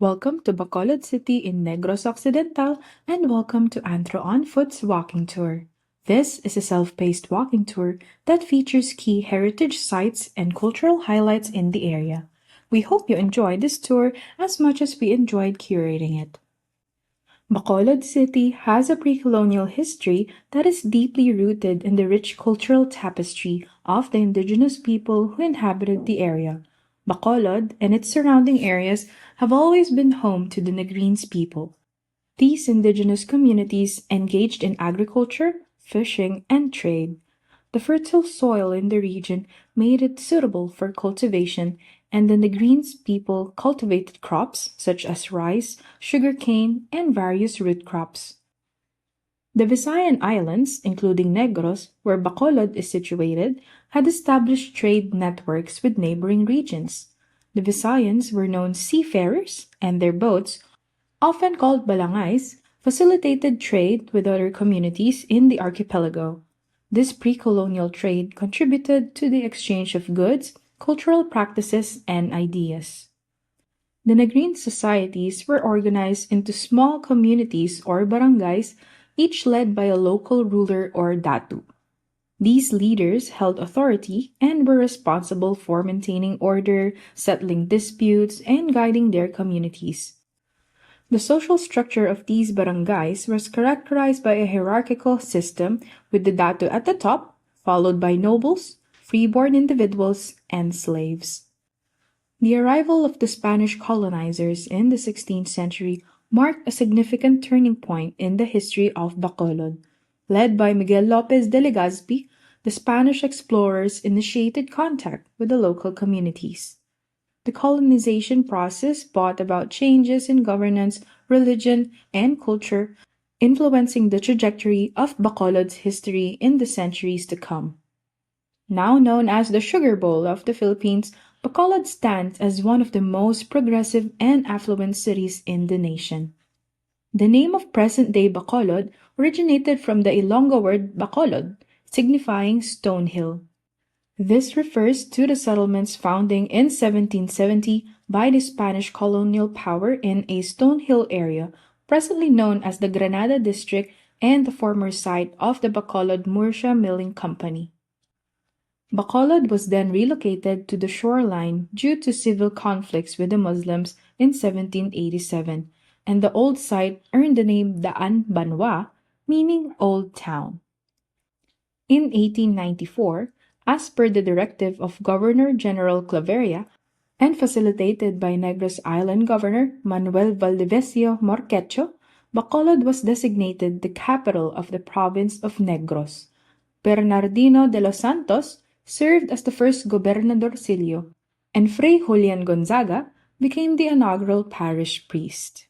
Welcome to Bacolod City in Negros Occidental and welcome to Anthro on Foot's walking tour. This is a self-paced walking tour that features key heritage sites and cultural highlights in the area. We hope you enjoy this tour as much as we enjoyed curating it. Bacolod City has a pre-colonial history that is deeply rooted in the rich cultural tapestry of the indigenous people who inhabited the area. Bacolod and its surrounding areas have always been home to the Negreens people. These indigenous communities engaged in agriculture, fishing, and trade. The fertile soil in the region made it suitable for cultivation, and the Negreens people cultivated crops such as rice, sugarcane, and various root crops. The Visayan Islands, including Negros, where Bacolod is situated, had established trade networks with neighboring regions. The Visayans were known seafarers, and their boats, often called balangays, facilitated trade with other communities in the archipelago. This pre-colonial trade contributed to the exchange of goods, cultural practices, and ideas. The Negreen societies were organized into small communities or barangays, each led by a local ruler or datu. These leaders held authority and were responsible for maintaining order, settling disputes, and guiding their communities. The social structure of these barangays was characterized by a hierarchical system with the datu at the top, followed by nobles, freeborn individuals, and slaves. The arrival of the Spanish colonizers in the 16th century marked a significant turning point in the history of Bacolod. Led by Miguel López de Legazpi, the Spanish explorers initiated contact with the local communities. The colonization process brought about changes in governance, religion, and culture, influencing the trajectory of Bacolod's history in the centuries to come. Now known as the Sugar Bowl of the Philippines, Bacolod stands as one of the most progressive and affluent cities in the nation. The name of present-day Bacolod originated from the Ilonggo word Bacolod, signifying stone hill. This refers to the settlement's founding in 1770 by the Spanish colonial power in a stone hill area, presently known as the Granada District and the former site of the Bacolod Murcia Milling Company. Bacolod was then relocated to the shoreline due to civil conflicts with the Muslims in 1787, and the old site earned the name Daan Banwa, meaning Old Town. In 1894, as per the directive of Governor-General Claveria and facilitated by Negros Island Governor Manuel Valdivieso Morquecho, Bacolod was designated the capital of the province of Negros. Bernardino de los Santos served as the first gobernadorcillo, and Fray Julian Gonzaga became the inaugural parish priest.